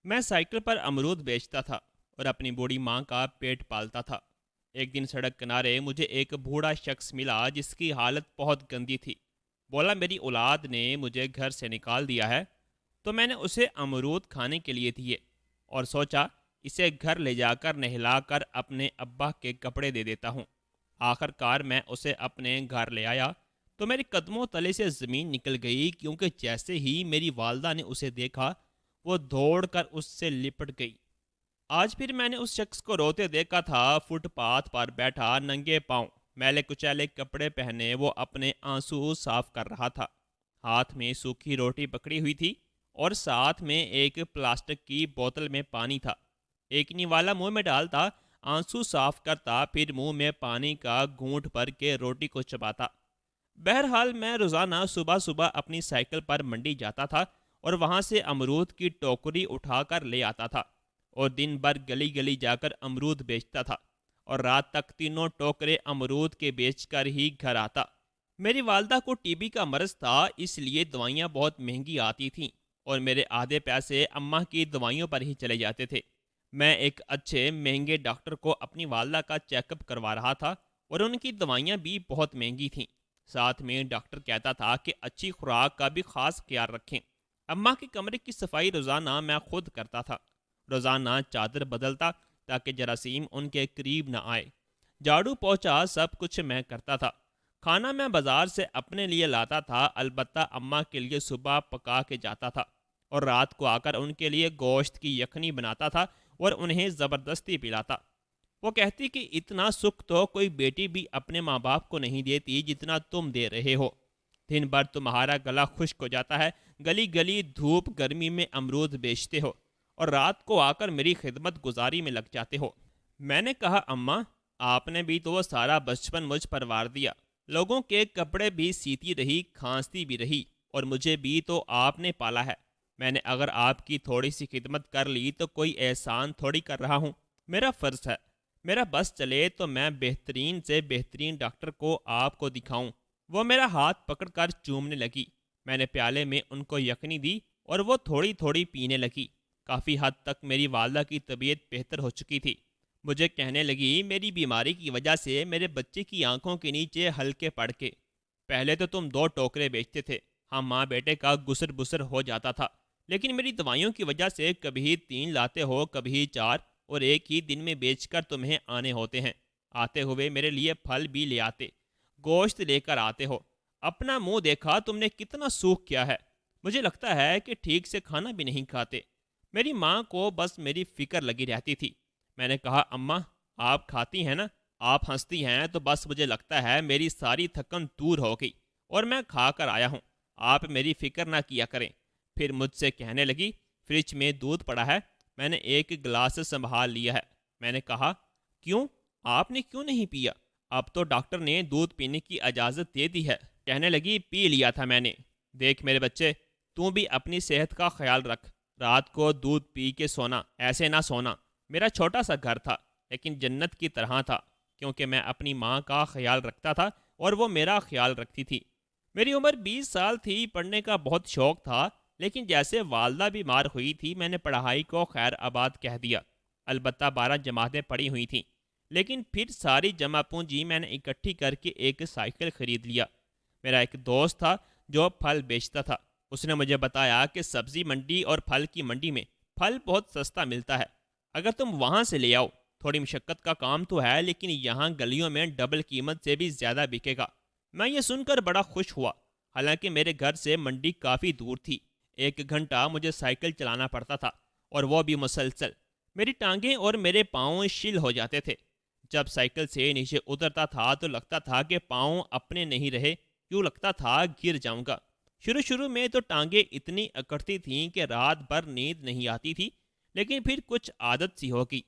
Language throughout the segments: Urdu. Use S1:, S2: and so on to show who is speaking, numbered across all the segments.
S1: میں سائیکل پر امرود بیچتا تھا اور اپنی بوڑھی ماں کا پیٹ پالتا تھا۔ ایک دن سڑک کنارے مجھے ایک بوڑھا شخص ملا جس کی حالت بہت گندی تھی۔ بولا میری اولاد نے مجھے گھر سے نکال دیا ہے، تو میں نے اسے امرود کھانے کے لیے دیے اور سوچا اسے گھر لے جا کر نہلا کر اپنے ابا کے کپڑے دے دیتا ہوں۔ آخر کار میں اسے اپنے گھر لے آیا تو میرے قدموں تلے سے زمین نکل گئی، کیونکہ جیسے ہی میری والدہ نے اسے دیکھا وہ دوڑ کر اس سے لپٹ گئی۔ آج پھر میں نے اس شخص کو روتے دیکھا تھا، فٹ پاتھ پر بیٹھا، ننگے پاؤں، میلے کچیلے کپڑے پہنے وہ اپنے آنسو صاف کر رہا تھا۔ ہاتھ میں سوکھی روٹی پکڑی ہوئی تھی اور ساتھ میں ایک پلاسٹک کی بوتل میں پانی تھا۔ ایک نوالا منہ میں ڈالتا، آنسو صاف کرتا، پھر منہ میں پانی کا گھونٹ بھر کے روٹی کو چباتا۔ بہرحال میں روزانہ صبح صبح اپنی سائیکل پر منڈی جاتا تھا اور وہاں سے امرود کی ٹوکری اٹھا کر لے آتا تھا اور دن بھر گلی گلی جا کر امرود بیچتا تھا اور رات تک تینوں ٹوکرے امرود کے بیچ کر ہی گھر آتا۔ میری والدہ کو ٹی بی کا مرض تھا، اس لیے دوائیاں بہت مہنگی آتی تھیں اور میرے آدھے پیسے اماں کی دوائیوں پر ہی چلے جاتے تھے۔ میں ایک اچھے مہنگے ڈاکٹر کو اپنی والدہ کا چیک اپ کروا رہا تھا اور ان کی دوائیاں بھی بہت مہنگی تھیں۔ ساتھ میں ڈاکٹر کہتا تھا کہ اچھی خوراک کا بھی خاص خیال رکھیں۔ اماں کے کمرے کی صفائی روزانہ میں خود کرتا تھا، روزانہ چادر بدلتا تاکہ جراثیم ان کے قریب نہ آئے۔ جھاڑو پوچھا سب کچھ میں کرتا تھا۔ کھانا میں بازار سے اپنے لیے لاتا تھا، البتہ اماں کے لیے صبح پکا کے جاتا تھا اور رات کو آ کر ان کے لیے گوشت کی یخنی بناتا تھا اور انہیں زبردستی پلاتا۔ وہ کہتی کہ اتنا سکھ تو کوئی بیٹی بھی اپنے ماں باپ کو نہیں دیتی جتنا تم دے رہے ہو۔ دن بھر تمہارا گلا خشک ہو جاتا ہے، گلی گلی دھوپ گرمی میں امرود بیچتے ہو اور رات کو آ کر میری خدمت گزاری میں لگ جاتے ہو۔ میں نے کہا اماں، آپ نے بھی تو وہ سارا بچپن مجھ پر وار دیا، لوگوں کے کپڑے بھی سیتی رہی، کھانستی بھی رہی، اور مجھے بھی تو آپ نے پالا ہے۔ میں نے اگر آپ کی تھوڑی سی خدمت کر لی تو کوئی احسان تھوڑی کر رہا ہوں، میرا فرض ہے۔ میرا بس چلے تو میں بہترین سے بہترین ڈاکٹر کو آپ کو دکھاؤں۔ وہ میرا ہاتھ پکڑ کر چومنے لگی۔ میں نے پیالے میں ان کو یخنی دی اور وہ تھوڑی تھوڑی پینے لگی۔ کافی حد تک میری والدہ کی طبیعت بہتر ہو چکی تھی۔ مجھے کہنے لگی میری بیماری کی وجہ سے میرے بچے کی آنکھوں کے نیچے ہلکے پڑ کے، پہلے تو تم 2 ٹوکرے بیچتے تھے، ہم ماں بیٹے کا گسر بسر ہو جاتا تھا، لیکن میری دوائیوں کی وجہ سے کبھی 3 لاتے ہو، کبھی 4، اور ایک ہی دن میں بیچ کر تمہیں آنے ہوتے ہیں۔ آتے ہوئے میرے لیے پھل بھی لے آتے، گوشت لے کر آتے ہو۔ اپنا منہ دیکھا تم نے کتنا سوکھ کیا ہے، مجھے لگتا ہے کہ ٹھیک سے کھانا بھی نہیں کھاتے۔ میری ماں کو بس میری فکر لگی رہتی تھی۔ میں نے کہا اماں، آپ کھاتی ہیں نا، آپ ہنستی ہیں تو بس مجھے لگتا ہے میری ساری تھکن دور ہو گئی اور میں کھا کر آیا ہوں، آپ میری فکر نہ کیا کریں۔ پھر مجھ سے کہنے لگی فریج میں دودھ پڑا ہے، میں نے ایک گلاس سنبھال لیا ہے۔ میں نے کہا کیوں، آپ نے کیوں نہیں پیا؟ اب تو ڈاکٹر نے دودھ پینے کی اجازت دے دی ہے۔ کہنے لگی پی لیا تھا میں نے۔ دیکھ میرے بچے، تو بھی اپنی صحت کا خیال رکھ، رات کو دودھ پی کے سونا، ایسے نہ سونا۔ میرا چھوٹا سا گھر تھا لیکن جنت کی طرح تھا، کیونکہ میں اپنی ماں کا خیال رکھتا تھا اور وہ میرا خیال رکھتی تھی۔ میری عمر 20 سال تھی، پڑھنے کا بہت شوق تھا، لیکن جیسے والدہ بیمار ہوئی تھی میں نے پڑھائی کو خیر آباد کہہ دیا۔ البتہ 12 جماعتیں پڑھی ہوئی تھیں، لیکن پھر ساری جمع پونجی میں نے اکٹھی کر کے ایک سائیکل خرید لیا۔ میرا ایک دوست تھا جو پھل بیچتا تھا، اس نے مجھے بتایا کہ سبزی منڈی اور پھل کی منڈی میں پھل بہت سستا ملتا ہے، اگر تم وہاں سے لے آؤ۔ تھوڑی مشقت کا کام تو ہے، لیکن یہاں گلیوں میں ڈبل قیمت سے بھی زیادہ بکے گا۔ میں یہ سن کر بڑا خوش ہوا، حالانکہ میرے گھر سے منڈی کافی دور تھی۔ 1 گھنٹہ مجھے سائیکل چلانا پڑتا تھا اور وہ بھی مسلسل۔ میری ٹانگیں اور میرے پاؤں شل ہو جاتے تھے۔ جب سائیکل سے نیچے اترتا تھا تو لگتا تھا کہ پاؤں اپنے نہیں رہے، کیوں لگتا تھا گر جاؤں گا۔ شروع میں تو ٹانگیں اتنی اکڑتی تھیں کہ رات بھر نیند نہیں آتی تھی، لیکن پھر کچھ عادت سی ہوگی۔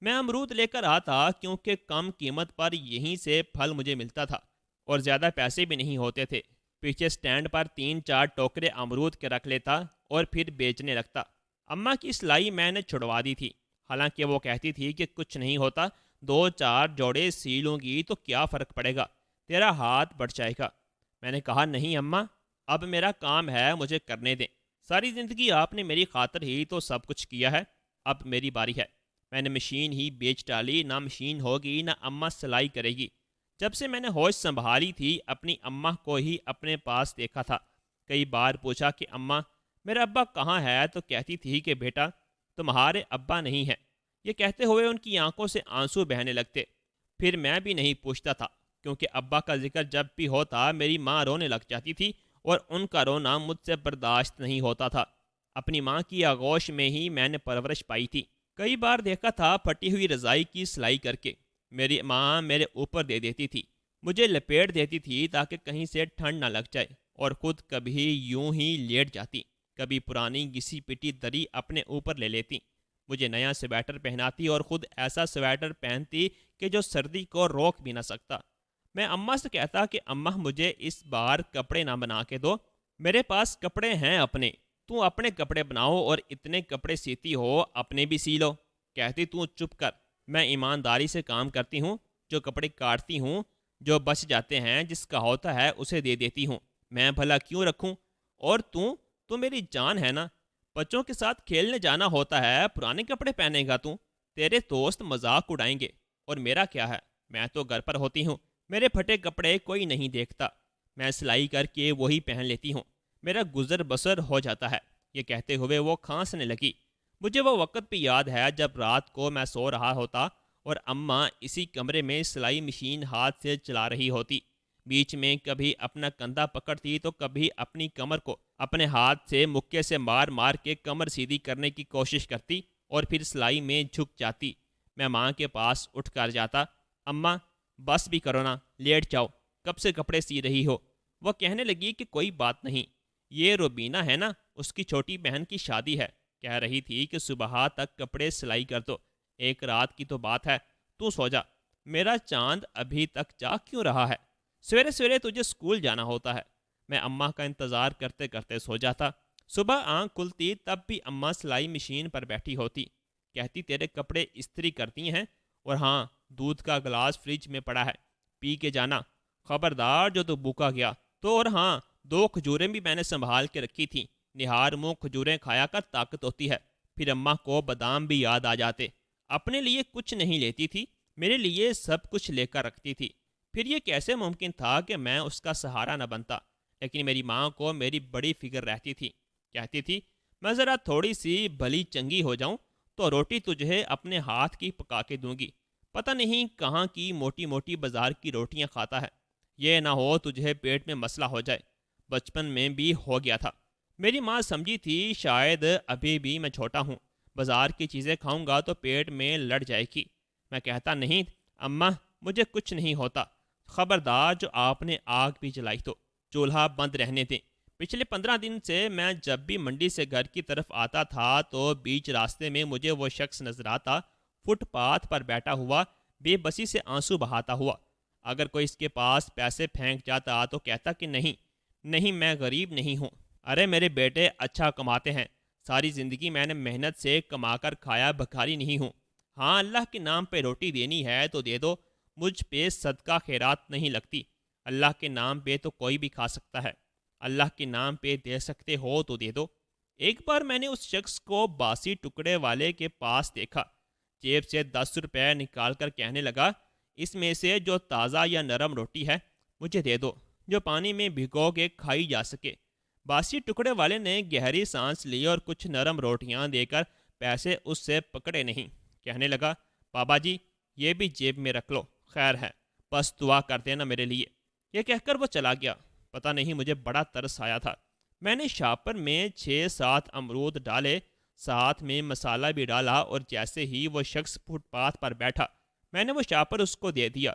S1: میں امرود لے کر آتا کیونکہ کم قیمت پر یہیں سے پھل مجھے ملتا تھا اور زیادہ پیسے بھی نہیں ہوتے تھے۔ پیچھے سٹینڈ پر 3-4 ٹوکرے امرود کے رکھ لیتا اور پھر بیچنے لگتا۔ اماں کی سلائی میں نے چھڑوا دی تھی، حالانکہ وہ کہتی تھی کہ کچھ نہیں ہوتا، 2-4 جوڑے سی لوں گی تو کیا فرق پڑے گا، تیرا ہاتھ بڑھ جائے گا۔ میں نے کہا نہیں اماں، اب میرا کام ہے، مجھے کرنے دیں۔ ساری زندگی آپ نے میری خاطر ہی تو سب کچھ کیا ہے، اب میری باری ہے۔ میں نے مشین ہی بیچ ڈالی، نہ مشین ہوگی نہ اماں سلائی کرے گی۔ جب سے میں نے ہوش سنبھالی تھی اپنی اماں کو ہی اپنے پاس دیکھا تھا۔ کئی بار پوچھا کہ اماں میرا ابا کہاں ہے، تو کہتی تھی کہ بیٹا تمہارے ابا نہیں ہے۔ یہ کہتے ہوئے ان کی آنکھوں سے آنسو بہنے لگتے۔ پھر میں بھی نہیں پوچھتا تھا، کیونکہ ابا کا ذکر جب بھی ہوتا میری ماں رونے لگ جاتی تھی اور ان کا رونا مجھ سے برداشت نہیں ہوتا تھا۔ اپنی ماں کی آغوش میں ہی میں نے پرورش پائی تھی۔ کئی بار دیکھا تھا پھٹی ہوئی رضائی کی سلائی کر کے میری ماں میرے اوپر دے دیتی تھی، مجھے لپیٹ دیتی تھی تاکہ کہیں سے ٹھنڈ نہ لگ جائے، اور خود کبھی یوں ہی لیٹ جاتی، کبھی پرانی گھسی پٹی دری اپنے اوپر لے لیتی، مجھے نیا سویٹر پہناتی اور خود ایسا سویٹر پہنتی کہ جو سردی کو روک بھی نہ سکتا۔ میں اماں سے کہتا کہ اماں مجھے اس بار کپڑے نہ بنا کے دو، میرے پاس کپڑے ہیں اپنے، تو اپنے کپڑے بناؤ، اور اتنے کپڑے سیتی ہو اپنے بھی سی لو۔ کہتی تو چپ کر، میں ایمانداری سے کام کرتی ہوں، جو کپڑے کاٹتی ہوں جو بچ جاتے ہیں جس کا ہوتا ہے اسے دے دیتی ہوں، میں بھلا کیوں رکھوں؟ اور تو میری جان ہے نا، بچوں کے ساتھ کھیلنے جانا ہوتا ہے پرانے کپڑے پہنے گا تو؟ تیرے دوست مذاق اڑائیں گے، اور میرا کیا ہے، میں تو گھر پر ہوتی ہوں، میرے پھٹے کپڑے کوئی نہیں دیکھتا، میں سلائی کر کے وہی پہن لیتی ہوں، میرا گزر بسر ہو جاتا ہے۔ یہ کہتے ہوئے وہ کھانسنے لگی۔ مجھے وہ وقت بھی یاد ہے جب رات کو میں سو رہا ہوتا اور اماں اسی کمرے میں سلائی مشین ہاتھ سے چلا رہی ہوتی، بیچ میں کبھی اپنا کندھا پکڑتی تو کبھی اپنی کمر کو اپنے ہاتھ سے مکے سے مار مار کے کمر سیدھی کرنے کی کوشش کرتی اور پھر سلائی میں جھک جاتی۔ میں ماں کے پاس اٹھ کر جاتا، اماں بس بھی کرو نا، لیٹ جاؤ، کب سے کپڑے سی رہی ہو؟ وہ کہنے لگی کہ کوئی بات نہیں، یہ روبینہ ہے نا، اس کی چھوٹی بہن کی شادی ہے، کہہ رہی تھی کہ صبح تک کپڑے سلائی کر دو، ایک رات کی تو بات ہے، تو سو جا، میرا چاند ابھی تک جاگ کیوں رہا ہے؟ سویرے سویرے تجھے اسکول جانا ہوتا ہے۔ میں اماں کا انتظار کرتے کرتے سو جاتا۔ صبح آنکھ کھلتی تب بھی اماں سلائی مشین پر بیٹھی ہوتی، کہتی تیرے کپڑے استری کرتی ہیں، اور ہاں دودھ کا گلاس فریج میں پڑا ہے، پی کے جانا، خبردار جو تو بھوکا گیا تو۔ اور ہاں 2 کھجوریں بھی میں نے سنبھال کے رکھی تھیں، نہار منہ کھجوریں کھایا کر طاقت ہوتی ہے۔ پھر اماں کو بادام بھی یاد آ جاتے۔ اپنے لیے کچھ نہیں لیتی تھی، میرے لیے سب کچھ لے کر رکھتی تھی۔ پھر یہ کیسے ممکن تھا کہ میں اس کا سہارا نہ بنتا؟ لیکن میری ماں کو میری بڑی فکر رہتی تھی، کہتی تھی میں ذرا تھوڑی سی بھلی چنگی ہو جاؤں تو روٹی تجھے اپنے ہاتھ کی پکا کے دوں گی، پتہ نہیں کہاں کی موٹی موٹی بازار کی روٹیاں کھاتا ہے، یہ نہ ہو تجھے پیٹ میں مسئلہ ہو جائے۔ بچپن میں بھی ہو گیا تھا۔ میری ماں سمجھی تھی شاید ابھی بھی میں چھوٹا ہوں، بازار کی چیزیں کھاؤں گا تو پیٹ میں لڑ جائے گی۔ میں کہتا نہیں اماں مجھے کچھ نہیں ہوتا، خبردار جو آپ نے آگ بھی جلائی تو چولہا بند رہنے دیں۔ پچھلے 15 دن سے میں جب بھی منڈی سے گھر کی طرف آتا تھا تو بیچ راستے میں مجھے وہ شخص نظر آتا، فٹ پاتھ پر بیٹھا ہوا، بے بسی سے آنسو بہاتا ہوا۔ اگر کوئی اس کے پاس پیسے پھینک جاتا تو کہتا کہ نہیں میں غریب نہیں ہوں، ارے میرے بیٹے اچھا کماتے ہیں، ساری زندگی میں نے محنت سے کما کر کھایا، بھکاری نہیں ہوں۔ ہاں اللہ کے نام پہ روٹی دینی ہے تو دے دو، مجھ پہ صدقہ خیرات نہیں لگتی، اللہ کے نام پہ تو کوئی بھی کھا سکتا ہے، اللہ کے نام پہ دے سکتے ہو تو دے دو۔ ایک بار میں نے اس شخص کو باسی ٹکڑے والے کے پاس دیکھا، جیب سے 10 روپے نکال کر کہنے لگا اس میں سے جو تازہ یا نرم روٹی ہے مجھے دے دو، جو پانی میں بھگو کے کھائی جا سکے۔ باسی ٹکڑے والے نے گہری سانس لی اور کچھ نرم روٹیاں دے کر پیسے اس سے پکڑے نہیں، کہنے لگا بابا جی یہ بھی جیب میں رکھ لو، خیر ہے، بس دعا کر دینا میرے لیے۔ یہ کہہ کر وہ چلا گیا۔ پتہ نہیں مجھے بڑا ترس آیا تھا۔ میں نے شاپر میں 6-7 امرود ڈالے، ساتھ میں مسالہ بھی ڈالا، اور جیسے ہی وہ شخص فٹ پاتھ پر بیٹھا میں نے وہ شاپر اس کو دے دیا۔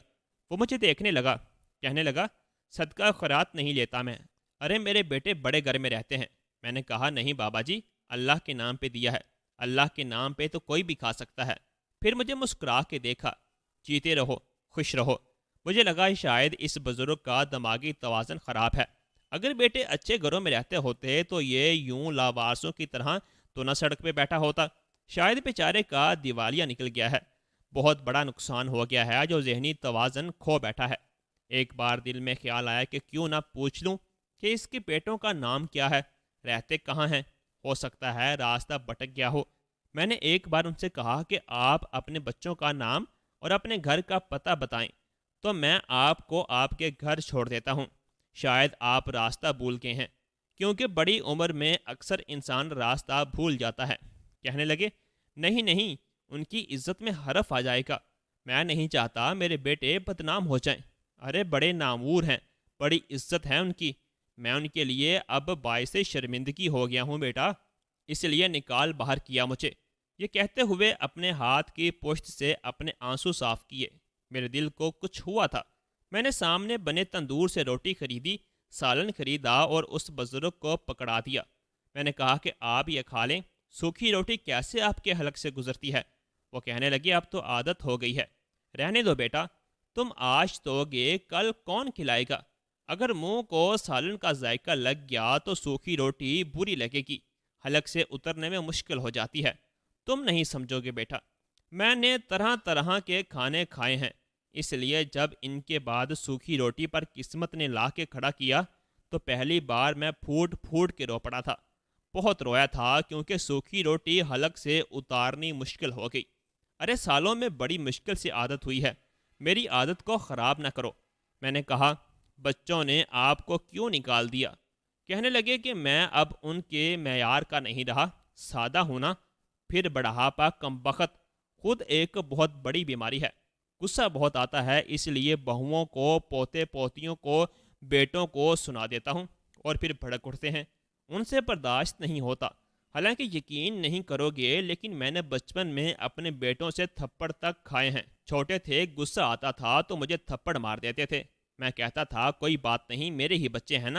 S1: وہ مجھے دیکھنے لگا، کہنے لگا صدقہ خیرات نہیں لیتا میں، ارے میرے بیٹے بڑے گھر میں رہتے ہیں۔ میں نے کہا نہیں بابا جی، اللہ کے نام پہ دیا ہے، اللہ کے نام پہ تو کوئی بھی کھا سکتا ہے۔ پھر مجھے مسکرا کے دیکھا، جیتے رہو، خوش رہو۔ مجھے لگا شاید اس بزرگ کا دماغی توازن خراب ہے، اگر بیٹے اچھے گھروں میں رہتے ہوتے تو یہ یوں لاوارسوں کی طرح تو نہ سڑک پہ بیٹھا ہوتا، شاید بیچارے کا دیوالیہ نکل گیا ہے، بہت بڑا نقصان ہو گیا ہے جو ذہنی توازن کھو بیٹھا ہے۔ ایک بار دل میں خیال آیا کہ کیوں نہ پوچھ لوں کہ اس کے بیٹوں کا نام کیا ہے، رہتے کہاں ہیں، ہو سکتا ہے راستہ بھٹک گیا ہو۔ میں نے ایک بار ان سے کہا کہ آپ اپنے بچوں کا نام اور اپنے گھر کا پتہ بتائیں تو میں آپ کو آپ کے گھر چھوڑ دیتا ہوں۔ شاید آپ راستہ بھول گئے ہیں، کیونکہ بڑی عمر میں اکثر انسان راستہ بھول جاتا ہے۔ کہنے لگے، نہیں نہیں، ان کی عزت میں حرف آ جائے گا، میں نہیں چاہتا میرے بیٹے بدنام ہو جائیں۔ ارے بڑے نامور ہیں، بڑی عزت ہے ان کی، میں ان کے لیے اب باعث شرمندگی ہو گیا ہوں بیٹا، اس لیے نکال باہر کیا مجھے۔ یہ کہتے ہوئے اپنے ہاتھ کی پشت سے اپنے آنسو صاف کیے۔ میرے دل کو کچھ ہوا تھا۔ میں نے سامنے بنے تندور سے روٹی خریدی، سالن خریدا اور اس بزرگ کو پکڑا دیا۔ میں نے کہا کہ آپ یہ کھا لیں، سوکھی روٹی کیسے آپ کے حلق سے گزرتی ہے؟ وہ کہنے لگے، اب تو عادت ہو گئی ہے، رہنے دو بیٹا، تم آج تو گے، کل کون کھلائے گا؟ اگر منہ کو سالن کا ذائقہ لگ گیا تو سوکھی روٹی بری لگے گی، حلق سے اترنے میں مشکل ہو جاتی ہے۔ تم نہیں سمجھو گے بیٹا، میں نے طرح طرح کے کھانے کھائے ہیں، اس لیے جب ان کے بعد سوکھی روٹی پر قسمت نے لا کے کھڑا کیا تو پہلی بار میں پھوٹ پھوٹ کے رو پڑا تھا۔ بہت رویا تھا کیونکہ سوکھی روٹی حلق سے اتارنی مشکل ہو گئی۔ ارے سالوں میں بڑی مشکل سے عادت ہوئی ہے، میری عادت کو خراب نہ کرو۔ میں نے کہا، بچوں نے آپ کو کیوں نکال دیا؟ کہنے لگے کہ میں اب ان کے معیار کا نہیں رہا، سادہ ہونا، پھر بڑھاپا، کم بخت، خود ایک بہت بڑی بیماری ہے۔ غصہ بہت آتا ہے، اس لیے بہوؤں کو، پوتے پوتیوں کو، بیٹوں کو سنا دیتا ہوں اور پھر بھڑک اٹھتے ہیں، ان سے برداشت نہیں ہوتا۔ حالانکہ یقین نہیں کرو گے لیکن میں نے بچپن میں اپنے بیٹوں سے تھپڑ تک کھائے ہیں۔ چھوٹے تھے، غصہ آتا تھا تو مجھے تھپڑ مار دیتے تھے، میں کہتا تھا کوئی بات نہیں، میرے ہی بچے ہیں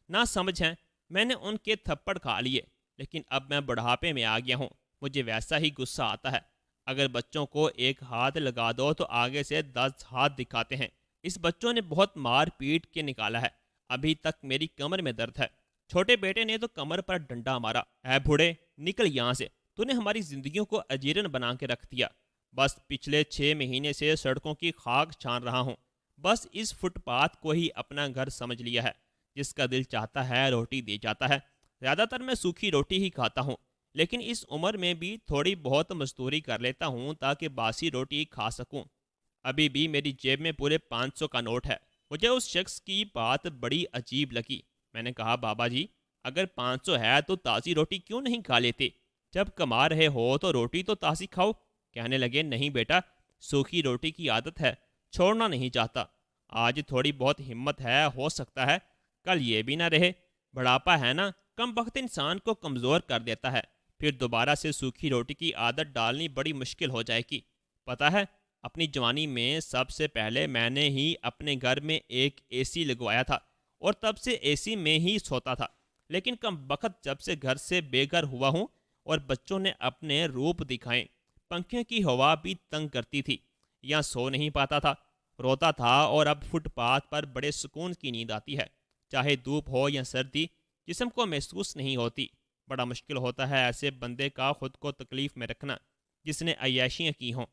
S1: نا سمجھ ہیں، میں نے ان کے تھپڑ کھا لیے۔ لیکن اب میں بڑھاپے میں آ گیا ہوں، مجھے ویسا ہی غصہ آتا ہے۔ اگر بچوں کو ایک ہاتھ لگا دو تو آگے سے 10 ہاتھ دکھاتے ہیں۔ اس بچوں نے بہت مار پیٹ کے نکالا ہے، ابھی تک میری کمر میں درد ہے۔ چھوٹے بیٹے نے تو کمر پر ڈنڈا مارا، اے بوڑھے نکل یہاں سے، تو نے ہماری زندگیوں کو اجیرن بنا کے رکھ دیا۔ بس پچھلے 6 مہینے سے سڑکوں کی خاک چھان رہا ہوں، بس اس فٹ پاتھ کو ہی اپنا گھر سمجھ لیا ہے، جس کا دل چاہتا ہے روٹی دے جاتا ہے۔ زیادہ تر میں سوکھی روٹی ہی کھاتا ہوں، لیکن اس عمر میں بھی تھوڑی بہت مزدوری کر لیتا ہوں تاکہ باسی روٹی کھا سکوں۔ ابھی بھی میری جیب میں پورے 500 کا نوٹ ہے۔ مجھے اس شخص کی بات بڑی عجیب لگی۔ میں نے کہا، بابا جی اگر 500 ہے تو تازی روٹی کیوں نہیں کھا لیتے؟ جب کما رہے ہو تو روٹی تو تازی کھاؤ۔ کہنے لگے، نہیں بیٹا، سوکھی روٹی کی عادت ہے، چھوڑنا نہیں چاہتا۔ آج تھوڑی بہت ہمت ہے، ہو سکتا ہے کل یہ بھی نہ رہے۔ بڑھاپا ہے نا، کم وقت انسان کو کمزور کر دیتا ہے، پھر دوبارہ سے سوکھی روٹی کی عادت ڈالنی بڑی مشکل ہو جائے گی۔ پتہ ہے، اپنی جوانی میں سب سے پہلے میں نے ہی اپنے گھر میں ایک اے سی لگوایا تھا اور تب سے اے سی میں ہی سوتا تھا، لیکن کم وقت جب سے گھر سے بے گھر ہوا ہوں اور بچوں نے اپنے روپ دکھائے، پنکھے کی ہوا بھی تنگ کرتی تھی، یا سو نہیں پاتا تھا، روتا تھا، اور اب فٹ پاتھ پر بڑے سکون کی نیند آتی ہے، چاہے دھوپ ہو یا سردی، جسم کو محسوس نہیں ہوتی۔ بڑا مشکل ہوتا ہے ایسے بندے کا خود کو تکلیف میں رکھنا جس نے عیاشیاں کی ہوں۔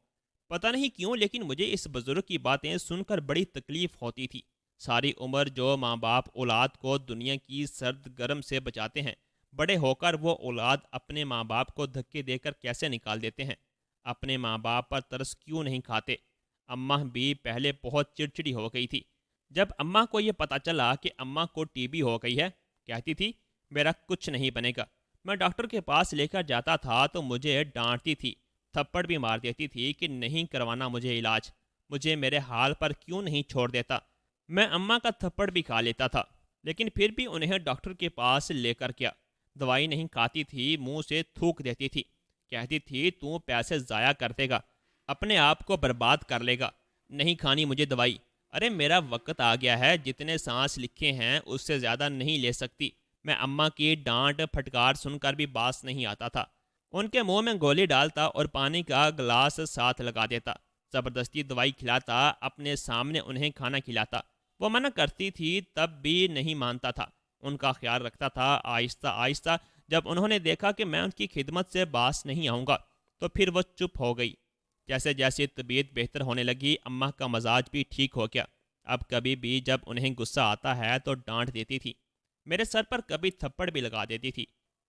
S1: پتہ نہیں کیوں لیکن مجھے اس بزرگ کی باتیں سن کر بڑی تکلیف ہوتی تھی۔ ساری عمر جو ماں باپ اولاد کو دنیا کی سرد گرم سے بچاتے ہیں، بڑے ہو کر وہ اولاد اپنے ماں باپ کو دھکے دے کر کیسے نکال دیتے ہیں؟ اپنے ماں باپ پر ترس کیوں نہیں کھاتے؟ اماں بھی پہلے بہت چڑچڑی ہو گئی تھی۔ جب اماں کو یہ پتہ چلا کہ اماں کو ٹی بی ہو گئی ہے، کہتی تھی میرا کچھ نہیں بنے گا۔ میں ڈاکٹر کے پاس لے کر جاتا تھا تو مجھے ڈانٹتی تھی، تھپڑ بھی مار دیتی تھی کہ نہیں کروانا مجھے علاج، مجھے میرے حال پر کیوں نہیں چھوڑ دیتا۔ میں اماں کا تھپڑ بھی کھا لیتا تھا، لیکن پھر بھی انہیں ڈاکٹر کے پاس لے کر گیا۔ دوائی نہیں کھاتی تھی، منہ سے تھوک دیتی تھی، کہتی تھی تو پیسے ضائع کر دے گا، اپنے آپ کو برباد کر لے گا، نہیں کھانی مجھے دوائی۔ ارے میرا وقت آ گیا ہے، جتنے سانس لکھے ہیں اس سے زیادہ نہیں لے سکتی۔ میں اماں کی ڈانٹ پھٹکار سن کر بھی باس نہیں آتا تھا، ان کے منہ میں گولی ڈالتا اور پانی کا گلاس ساتھ لگا دیتا، زبردستی دوائی کھلاتا، اپنے سامنے انہیں کھانا کھلاتا۔ وہ منع کرتی تھی تب بھی نہیں مانتا تھا، ان کا خیال رکھتا تھا۔ آہستہ آہستہ جب انہوں نے دیکھا کہ میں ان کی خدمت سے باس نہیں آؤں گا تو پھر وہ چپ ہو گئی۔ جیسے جیسے طبیعت بہتر ہونے لگی، اماں کا مزاج بھی ٹھیک ہو گیا۔ اب کبھی بھی جب انہیں غصہ آتا ہے تو ڈانٹ دیتی تھی، میرے سر پر کبھی تھپڑ بھی لگا دیتی تھی،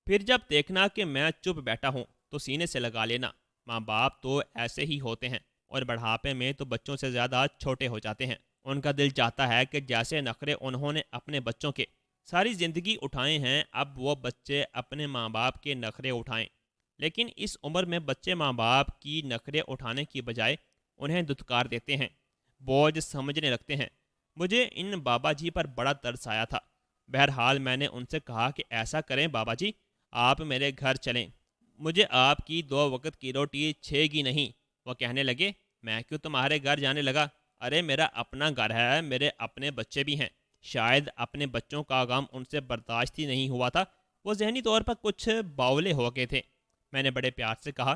S1: پھر جب دیکھنا کہ میں چپ بیٹھا ہوں تو سینے سے لگا لینا۔ ماں باپ تو ایسے ہی ہوتے ہیں، اور بڑھاپے میں تو بچوں سے زیادہ چھوٹے ہو جاتے ہیں۔ ان کا دل چاہتا ہے کہ جیسے نخرے انہوں نے اپنے بچوں کے ساری زندگی اٹھائے ہیں، اب وہ بچے اپنے ماں باپ کے نخرے اٹھائیں۔ لیکن اس عمر میں بچے ماں باپ کی نخرے اٹھانے کی بجائے انہیں دھتکار دیتے ہیں، بوجھ سمجھنے لگتے ہیں۔ مجھے ان بابا جی پر بڑا ترس آیا تھا۔ بہرحال میں نے ان سے کہا کہ ایسا کریں بابا جی، آپ میرے گھر چلیں، مجھے آپ کی 2 وقت کی روٹی چھے گی نہیں۔ وہ کہنے لگے، میں کیوں تمہارے گھر جانے لگا؟ ارے میرا اپنا گھر ہے، میرے اپنے بچے بھی ہیں۔ شاید اپنے بچوں کا غم ان سے برداشت ہی نہیں ہوا تھا، وہ ذہنی طور پر کچھ باولے ہو گئے تھے۔ میں نے بڑے پیار سے کہا،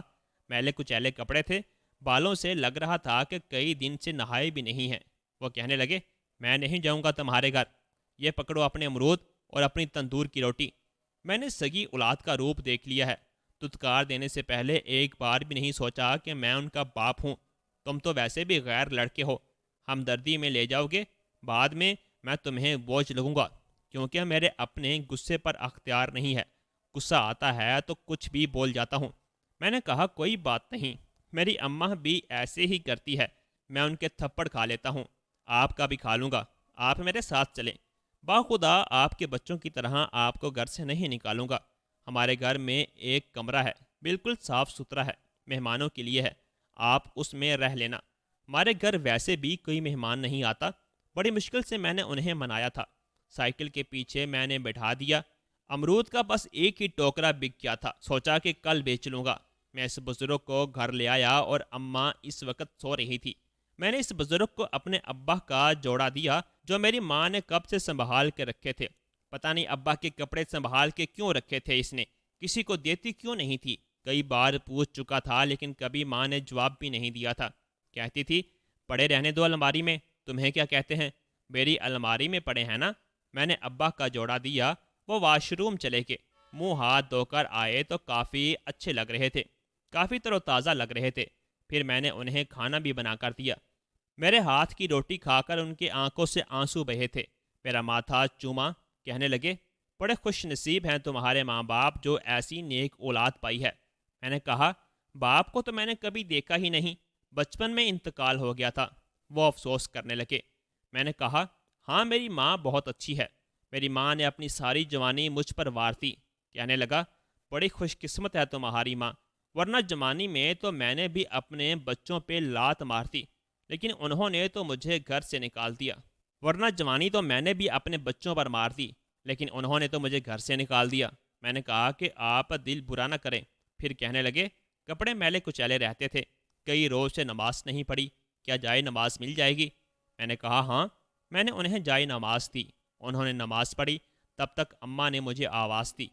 S1: میلے کچیلے کپڑے تھے، بالوں سے لگ رہا تھا کہ کئی دن سے نہائے بھی نہیں ہیں۔ وہ کہنے لگے، میں نہیں جاؤں گا تمہارے گھر، یہ پکڑو اپنے امرود اور اپنی تندور کی روٹی۔ میں نے سگی اولاد کا روپ دیکھ لیا ہے، دھتکار دینے سے پہلے ایک بار بھی نہیں سوچا کہ میں ان کا باپ ہوں۔ تم تو ویسے بھی غیر لڑکے ہو، ہمدردی میں لے جاؤ گے، بعد میں تمہیں بوجھ لگوں گا، کیونکہ میرے اپنے غصے پر اختیار نہیں ہے۔ غصہ آتا ہے تو کچھ بھی بول جاتا ہوں۔ میں نے کہا، کوئی بات نہیں، میری اماں بھی ایسے ہی کرتی ہے، میں ان کے تھپڑ کھا لیتا ہوں، آپ کا بھی کھا لوں گا، آپ میرے ساتھ چلیں۔ باخدا آپ کے بچوں کی طرح آپ کو گھر سے نہیں نکالوں گا۔ ہمارے گھر میں ایک کمرہ ہے، بالکل صاف ستھرا ہے، مہمانوں کے لیے ہے، آپ اس میں رہ لینا۔ ہمارے گھر ویسے بھی کوئی مہمان نہیں آتا۔ بڑی مشکل سے میں نے انہیں منایا تھا۔ سائیکل کے پیچھے میں نے بٹھا دیا۔ امرود کا بس ایک ہی ٹوکرا بک گیا تھا، سوچا کہ کل بیچ لوں گا۔ میں اس بزرگ کو گھر لے آیا اور اماں اس وقت سو رہی تھی۔ میں نے اس بزرگ کو اپنے ابا کا جوڑا دیا جو میری ماں نے کب سے سنبھال کے رکھے تھے۔ پتہ نہیں ابا کے کپڑے سنبھال کے کیوں رکھے تھے اس نے، کسی کو دیتی کیوں نہیں تھی۔ کئی بار پوچھ چکا تھا لیکن کبھی ماں نے جواب بھی نہیں دیا تھا۔ کہتی تھی، پڑے رہنے دو الماری میں، تمہیں کیا کہتے ہیں، میری الماری میں پڑے ہیں نا۔ میں نے ابا کا جوڑا دیا۔ وہ واش روم چلے گئے، منہ ہاتھ دھو کر آئے تو کافی اچھے لگ رہے تھے، کافی تر و تازہ لگ رہے تھے۔ پھر میں نے انہیں کھانا بھی بنا کر دیا۔ میرے ہاتھ کی روٹی کھا کر ان کی آنکھوں سے آنسو بہے تھے۔ میرا ماتھا چوما، کہنے لگے، بڑے خوش نصیب ہیں تمہارے ماں باپ جو ایسی نیک اولاد پائی ہے۔ میں نے کہا، باپ کو تو میں نے کبھی دیکھا ہی نہیں، بچپن میں انتقال ہو گیا تھا۔ وہ افسوس کرنے لگے۔ میں نے کہا، ہاں میری ماں بہت اچھی ہے، میری ماں نے اپنی ساری جوانی مجھ پر وار دی۔ کہنے لگا، بڑی خوش قسمت ہے تمہاری ماں، ورنہ جوانی میں تو میں نے بھی اپنے بچوں پہ لات مارتی، لیکن انہوں نے تو مجھے گھر سے نکال دیا۔ ورنہ جوانی تو میں نے بھی اپنے بچوں پر مار دی، لیکن انہوں نے تو مجھے گھر سے نکال دیا۔ میں نے کہا کہ آپ دل برا نہ کریں۔ پھر کہنے لگے، کپڑے میلے کچیلے رہتے تھے، کئی روز سے نماز نہیں پڑھی، کیا جائے نماز مل جائے گی؟ میں نے کہا، ہاں۔ میں نے انہیں جائے نماز دی، انہوں نے نماز پڑھی۔ تب تک اماں نے مجھے آواز دی۔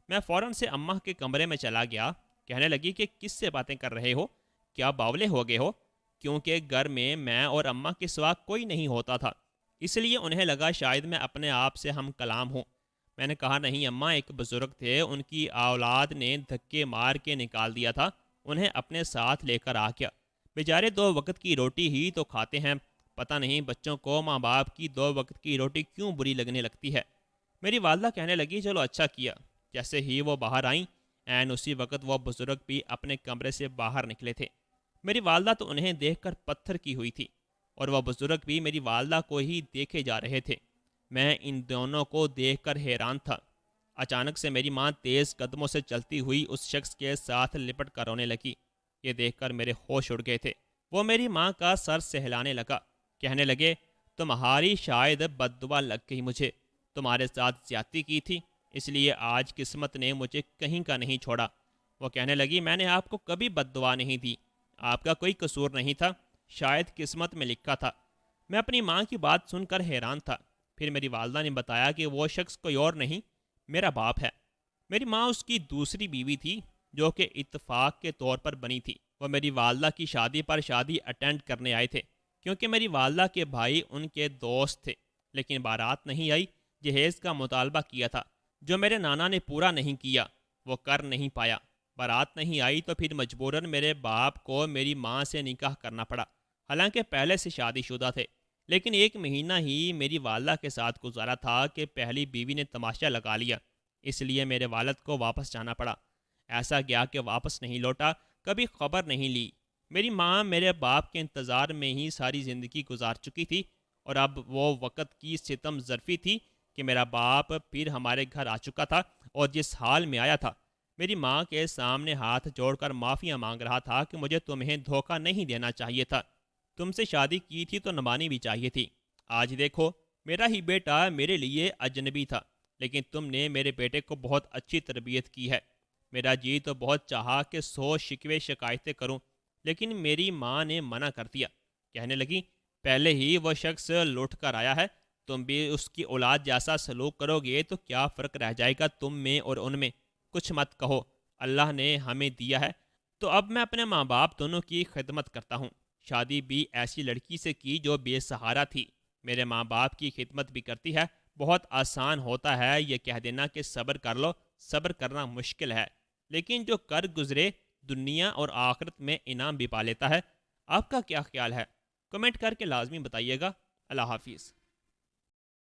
S1: میں فوراً سے اماں کے کمرے میں چلا گیا۔ کہنے لگی کہ کس سے باتیں کر رہے ہو، کیا باولے ہو گئے ہو؟ کیونکہ گھر میں اور اماں کے سوا کوئی نہیں ہوتا تھا، اس لیے انہیں لگا شاید میں اپنے آپ سے ہم کلام ہوں۔ میں نے کہا، نہیں اماں، ایک بزرگ تھے، ان کی اولاد نے دھکے مار کے نکال دیا تھا، انہیں اپنے ساتھ لے کر آ گیا۔ بیچارے 2 وقت کی روٹی ہی تو کھاتے ہیں، پتہ نہیں بچوں کو ماں باپ کی 2 وقت کی روٹی کیوں بری لگنے لگتی ہے۔ میری والدہ کہنے لگی، چلو اچھا کیا۔ جیسے ہی وہ باہر آئیں، عین اسی وقت وہ بزرگ بھی اپنے کمرے سے باہر نکلے تھے۔ میری والدہ تو انہیں دیکھ کر پتھر کی ہوئی تھی، اور وہ بزرگ بھی میری والدہ کو ہی دیکھے جا رہے تھے۔ میں ان دونوں کو دیکھ کر حیران تھا۔ اچانک سے میری ماں تیز قدموں سے چلتی ہوئی اس شخص کے ساتھ لپٹ کر رونے لگی۔ یہ دیکھ کر میرے ہوش اڑ گئے تھے۔ وہ میری ماں کا سر سہلانے لگا، کہنے لگے، تمہاری شاید بد دعا لگ گئی مجھے، تمہارے ساتھ زیادتی کی تھی، اس لیے آج قسمت نے مجھے کہیں کا نہیں چھوڑا۔ وہ کہنے لگی، میں نے آپ کو کبھی بد دعا نہیں دی، آپ کا کوئی قصور نہیں تھا، شاید قسمت میں لکھا تھا۔ میں اپنی ماں کی بات سن کر حیران تھا۔ پھر میری والدہ نے بتایا کہ وہ شخص کوئی اور نہیں، میرا باپ ہے۔ میری ماں اس کی دوسری بیوی تھی جو کہ اتفاق کے طور پر بنی تھی۔ وہ میری والدہ کی شادی پر شادی اٹینڈ کرنے آئے تھے، کیونکہ میری والدہ کے بھائی ان کے دوست تھے، لیکن بارات نہیں آئی۔ جہیز کا مطالبہ کیا تھا جو میرے نانا نے پورا نہیں کیا، وہ کر نہیں پایا۔ بارات نہیں آئی تو پھر مجبوراً میرے باپ کو میری ماں سے نکاح کرنا پڑا، حالانکہ پہلے سے شادی شدہ تھے۔ لیکن 1 مہینہ ہی میری والدہ کے ساتھ گزارا تھا کہ پہلی بیوی نے تماشا لگا لیا۔ اس لیے میرے والد کو واپس جانا پڑا۔ ایسا گیا کہ واپس نہیں لوٹا، کبھی خبر نہیں لی۔ میری ماں میرے باپ کے انتظار میں ہی ساری زندگی گزار چکی تھی، اور اب وہ وقت کی ستم ظرفی تھی کہ میرا باپ پھر ہمارے گھر آ چکا تھا، اور جس حال میں آیا تھا میری ماں کے سامنے ہاتھ جوڑ کر معافیاں مانگ رہا تھا کہ مجھے تمہیں دھوکہ نہیں دینا چاہیے تھا، تم سے شادی کی تھی تو نبھانی بھی چاہیے تھی۔ آج دیکھو، میرا ہی بیٹا میرے لیے اجنبی تھا، لیکن تم نے میرے بیٹے کو بہت اچھی تربیت کی ہے۔ میرا جی تو بہت چاہا کہ 100 شکوے شکایتیں کروں، لیکن میری ماں نے منع کر دیا۔ کہنے لگی، پہلے ہی وہ شخص لوٹ کر آیا ہے، تم بھی اس کی اولاد جیسا سلوک کرو گے تو کیا فرق رہ جائے گا تم میں اور ان میں؟ کچھ مت کہو، اللہ نے ہمیں دیا ہے تو اب میں اپنے ماں باپ دونوں کی خدمت کرتا ہوں۔ شادی بھی ایسی لڑکی سے کی جو بے سہارا تھی، میرے ماں باپ کی خدمت بھی کرتی ہے۔ بہت آسان ہوتا ہے یہ کہہ دینا کہ صبر کر لو، صبر کرنا مشکل ہے، لیکن جو کر گزرے دنیا اور آخرت میں انعام بھی پا لیتا ہے۔ آپ کا کیا خیال ہے؟ کمنٹ کر کے لازمی بتائیے گا۔ اللہ حافظ۔